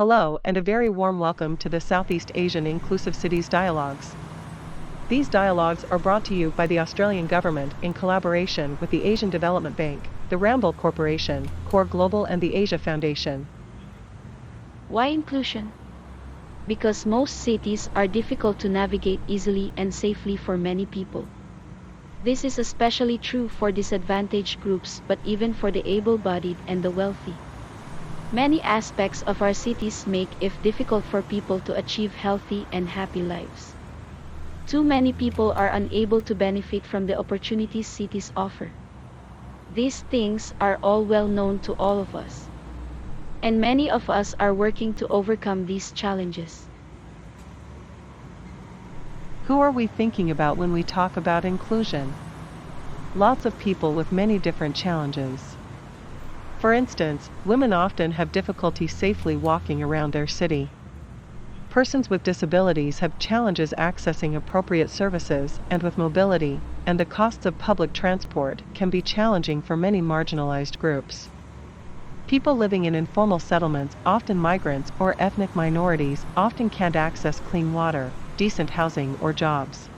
Hello and a very warm welcome to the Southeast Asian Inclusive Cities Dialogues. These dialogues are brought to you by the Australian Government in collaboration with the Asian Development Bank, the Ramboll Corporation, Core Global and the Asia Foundation. Why inclusion? Because most cities are difficult to navigate easily and safely for many people. This is especially true for disadvantaged groups, but even for the able-bodied and the wealthy. Many aspects of our cities make it difficult for people to achieve healthy and happy lives. Too many people are unable to benefit from the opportunities cities offer. These things are all well known to all of us. And many of us are working to overcome these challenges. Who are we thinking about when we talk about inclusion? Lots of people with many different challenges. For instance, women often have difficulty safely walking around their city. Persons with disabilities have challenges accessing appropriate services and with mobility, and the costs of public transport can be challenging for many marginalized groups. People living in informal settlements, often migrants or ethnic minorities, often can't access clean water, decent housing or jobs.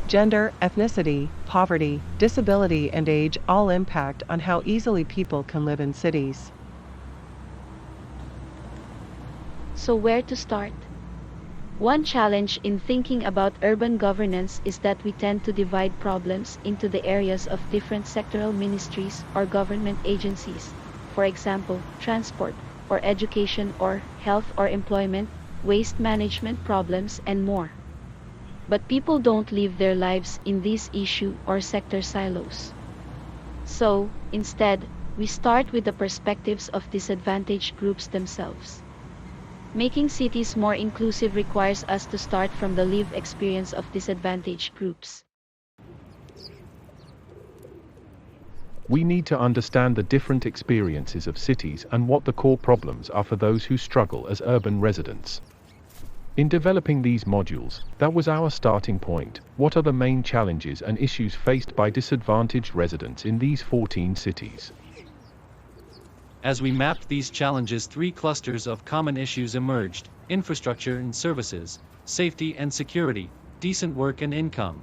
Gender, ethnicity, poverty, disability and age all impact on how easily people can live in cities. So where to start? One challenge in thinking about urban governance is that we tend to divide problems into the areas of different sectoral ministries or government agencies. For example, transport, or education, or health or employment, waste management problems and more. But people don't live their lives in these issue or sector silos. So, instead, we start with the perspectives of disadvantaged groups themselves. Making cities more inclusive requires us to start from the lived experience of disadvantaged groups. We need to understand the different experiences of cities and what the core problems are for those who struggle as urban residents. In developing these modules, that was our starting point. What are the main challenges and issues faced by disadvantaged residents in these 14 cities? As we mapped these challenges, 3 clusters of common issues emerged: infrastructure and services, safety and security, decent work and income.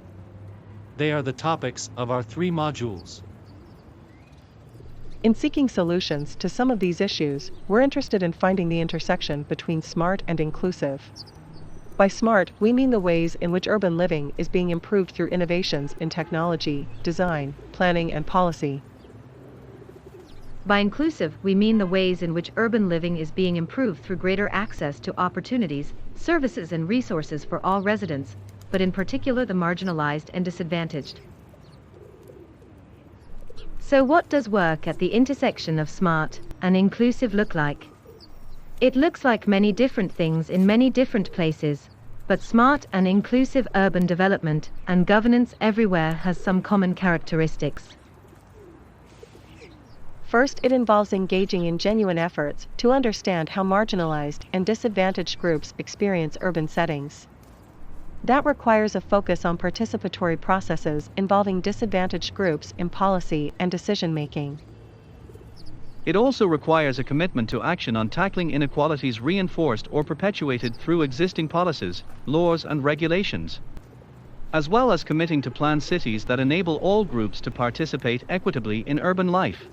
They are the topics of our 3 modules. In seeking solutions to some of these issues, we're interested in finding the intersection between smart and inclusive. By smart, we mean the ways in which urban living is being improved through innovations in technology, design, planning, and policy. By inclusive, we mean the ways in which urban living is being improved through greater access to opportunities, services, and resources for all residents, but in particular the marginalized and disadvantaged. So what does work at the intersection of smart and inclusive look like? It looks like many different things in many different places, but smart and inclusive urban development and governance everywhere has some common characteristics. First, it involves engaging in genuine efforts to understand how marginalized and disadvantaged groups experience urban settings. That requires a focus on participatory processes involving disadvantaged groups in policy and decision-making. It also requires a commitment to action on tackling inequalities reinforced or perpetuated through existing policies, laws and regulations, as well as committing to plan cities that enable all groups to participate equitably in urban life.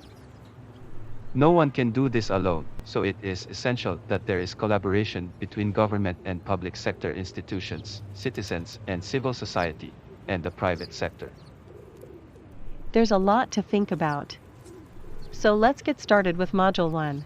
No one can do this alone, so it is essential that there is collaboration between government and public sector institutions, citizens and civil society, and the private sector. There's a lot to think about. So let's get started with Module 1.